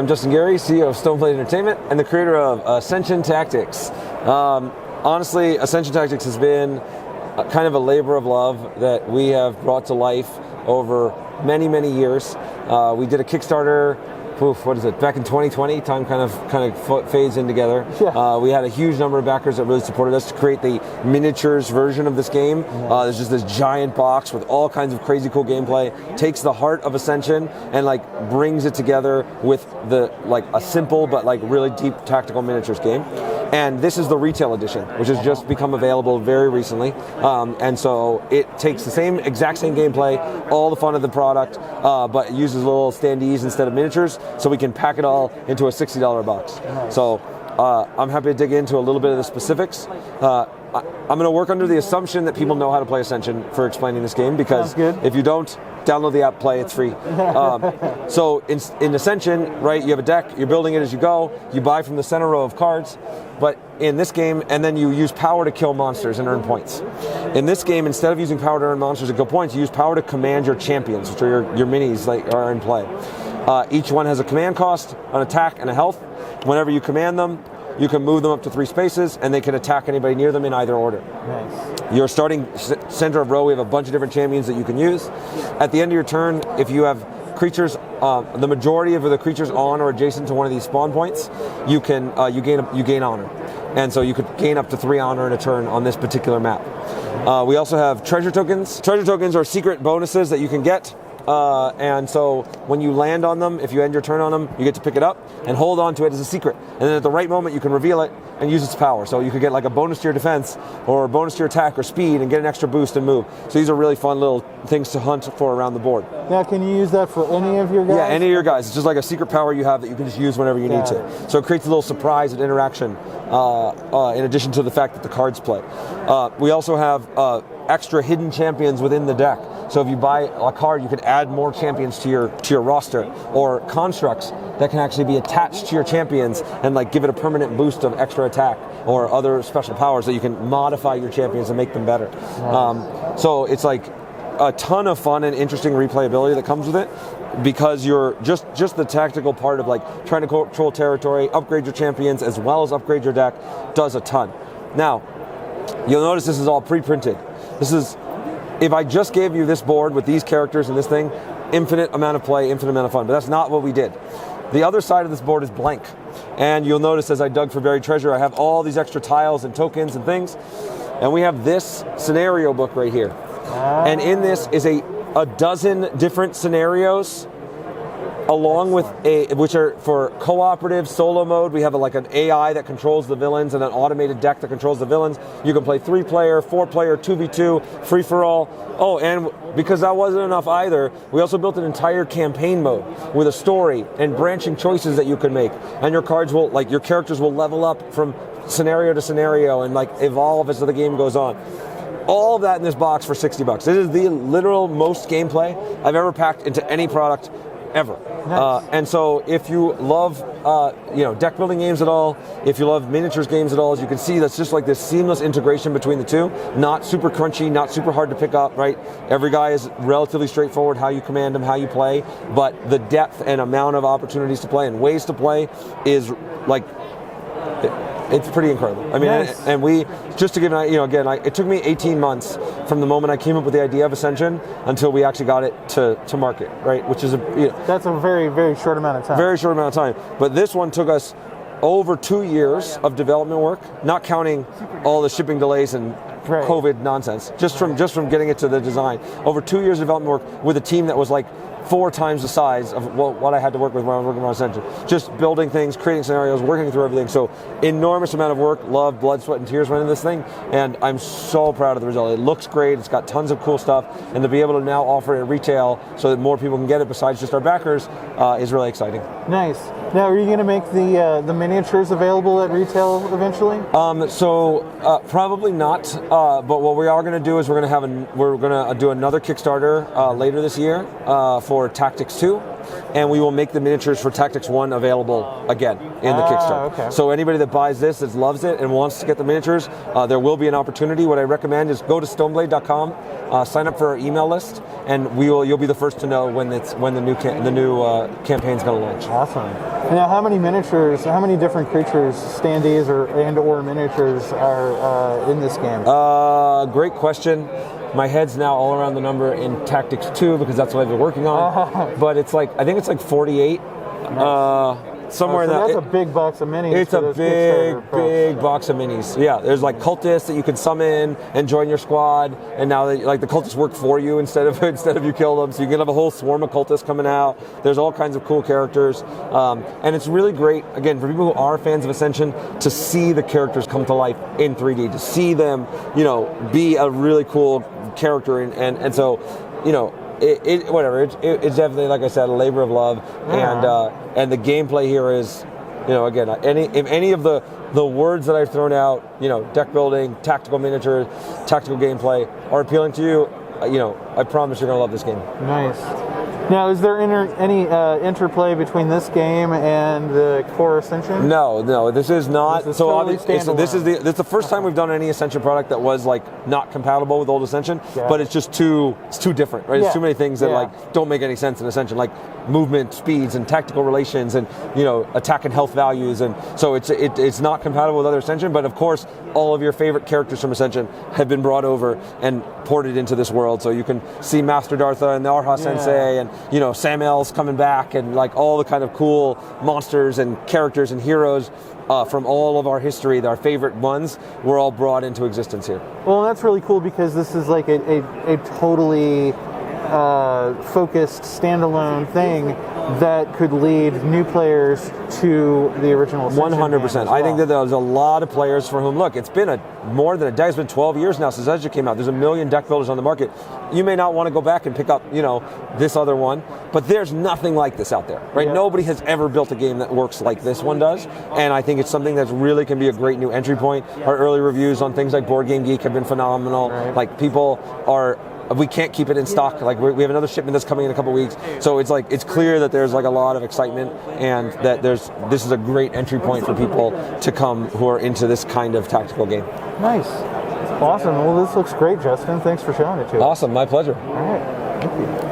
I'm Justin Gary, CEO of Stoneblade Entertainment and the creator of Ascension Tactics. Honestly, Ascension Tactics has been kind of a labor of love that we have brought to life over many, many years. We did a Kickstarter, back in 2020, time kind of fades in together. Yeah. We had a huge number of backers that really supported us to create the miniatures version of this game. There's just this giant box with all kinds of crazy cool gameplay, takes the heart of Ascension and brings it together with a simple but really deep tactical miniatures game. And this is the retail edition, which has just become available very recently. And so it takes the exact same gameplay, all the fun of the product, but it uses little standees instead of miniatures, so we can pack it all into a $60 box. Nice. So I'm happy to dig into a little bit of the specifics. I'm going to work under the assumption that people know how to play Ascension for explaining this game, because if you don't, download the app, play, it's free. So in Ascension, right, you have a deck, you're building it as you go, you buy from the center row of cards, but in this game, and then you use power to kill monsters and earn points. In this game, instead of using power to earn monsters and kill points, you use power to command your champions, which are your minis are in play. Each one has a command cost, an attack, and a health. Whenever you command them, you can move them up to 3 spaces, and they can attack anybody near them in either order. Nice. Your starting center of row, we have a bunch of different champions that you can use. At the end of your turn, if you have creatures, the majority of the creatures on or adjacent to one of these spawn points, you gain honor, and so you could gain up to 3 honor in a turn on this particular map. We also have treasure tokens. Treasure tokens are secret bonuses that you can get. And so when you land on them, if you end your turn on them, you get to pick it up and hold on to it as a secret. And then at the right moment, you can reveal it and use its power. So you could get a bonus to your defense or a bonus to your attack or speed and get an extra boost and move. So these are really fun little things to hunt for around the board. Now, can you use that for any of your guys? Yeah, any of your guys. It's just like a secret power you have that you can just use whenever you need to. So it creates a little surprise and interaction in addition to the fact that the cards play. We also have extra hidden champions within the deck. So if you buy a card, you can add more champions to your roster, or constructs that can actually be attached to your champions and give it a permanent boost of extra attack or other special powers that you can modify your champions and make them better. Nice. So it's a ton of fun and interesting replayability that comes with it, because you're just the tactical part of trying to control territory, upgrade your champions, as well as upgrade your deck, does a ton. Now, you'll notice this is all pre-printed. If I just gave you this board with these characters and this thing, infinite amount of play, infinite amount of fun, but that's not what we did. The other side of this board is blank. And you'll notice as I dug for buried treasure, I have all these extra tiles and tokens and things. And we have this scenario book right here. And in this is a dozen different scenarios, along with which are for cooperative solo mode. We have an AI that controls the villains and an automated deck that controls the villains. You can play 3-player, 4-player, 2v2, free for all. Oh, and because that wasn't enough either, we also built an entire campaign mode with a story and branching choices that you can make. And your cards will, your characters will level up from scenario to scenario and evolve as the game goes on. All of that in this box for $60. This is the literal most gameplay I've ever packed into any product ever. Nice. And so if you love deck building games at all, if you love miniatures games at all, as you can see, that's just this seamless integration between the two. Not super crunchy, not super hard to pick up, right? Every guy is relatively straightforward, how you command them, how you play, but the depth and amount of opportunities to play and ways to play is it's pretty incredible. I mean, nice. and we, just to give an idea, again, it took me 18 months from the moment I came up with the idea of Ascension until we actually got it to market, right? Which is that's a very, very short amount of time. Very short amount of time. But this one took us over 2 years of development work, not counting all the shipping delays and COVID nonsense, just from getting it to the design. Over 2 years of development work with a team that was 4 times the size of what I had to work with when I was working on Ascension. Just building things, creating scenarios, working through everything. So enormous amount of work, love, blood, sweat, and tears went into this thing, and I'm so proud of the result. It looks great, it's got tons of cool stuff, and to be able to now offer it at retail so that more people can get it besides just our backers is really exciting. Nice. Now, are you going to make the miniatures available at retail eventually? Probably not. But what we are going to do is we're going to do another Kickstarter later this year for for Tactics 2, and we will make the miniatures for Tactics 1 available again in the Kickstarter. Okay. So anybody that buys this, that loves it, and wants to get the miniatures, there will be an opportunity. What I recommend is go to stoneblade.com, sign up for our email list, and you'll be the first to know when the new campaign's going to launch. Awesome. Now, how many different creatures, standees or miniatures are in this game? Great question. My head's now all around the number in Tactics 2 because that's what I've been working on. But it's I think it's 48. Somewhere in that. That's a big box of minis. It's a big box of minis. Yeah, there's cultists that you can summon and join your squad, and now the cultists work for you instead of you kill them. So you can have a whole swarm of cultists coming out. There's all kinds of cool characters, and it's really great again for people who are fans of Ascension to see the characters come to life in 3D, to see them, be a really cool character, and so, it's definitely, like I said, a labor of love, and the gameplay here is, again, if any of the words that I've thrown out, deck building, tactical miniatures, tactical gameplay are appealing to you, I promise you're going to love this game. Nice. Now, is there any interplay between this game and the core Ascension? No, this is not. This is totally standalone. This is the first time we've done any Ascension product that was not compatible with old Ascension, but it's just it's too different, right? There's too many things that don't make any sense in Ascension, like movement, speeds, and tactical relations, and attack and health values, and so it's not compatible with other Ascension. But of course, all of your favorite characters from Ascension have been brought over and ported into this world, so you can see Master Dartha and the Arha Sensei, and Samuel's coming back, and all the kind of cool monsters and characters and heroes from all of our history, our favorite ones, were all brought into existence here. Well, that's really cool because this is a totally focused standalone thing that could lead new players to the original Ascension 100%. I think that there's a lot of players for whom, look, it's been more than a decade. It's been 12 years now since Ascension came out. There's a million deck builders on the market. You may not want to go back and pick up, this other one, but there's nothing like this out there, right? Yeah. Nobody has ever built a game that works like this one does, and I think it's something that really can be a great new entry point. Our early reviews on things like Board Game Geek have been phenomenal. Right. People we can't keep it in stock. We have another shipment that's coming in a couple weeks. So it's clear that there's a lot of excitement, and that this is a great entry point for people to come who are into this kind of tactical game. Nice. Awesome. Well, this looks great, Justin. Thanks for showing it to us. Awesome. My pleasure. All right. Thank you.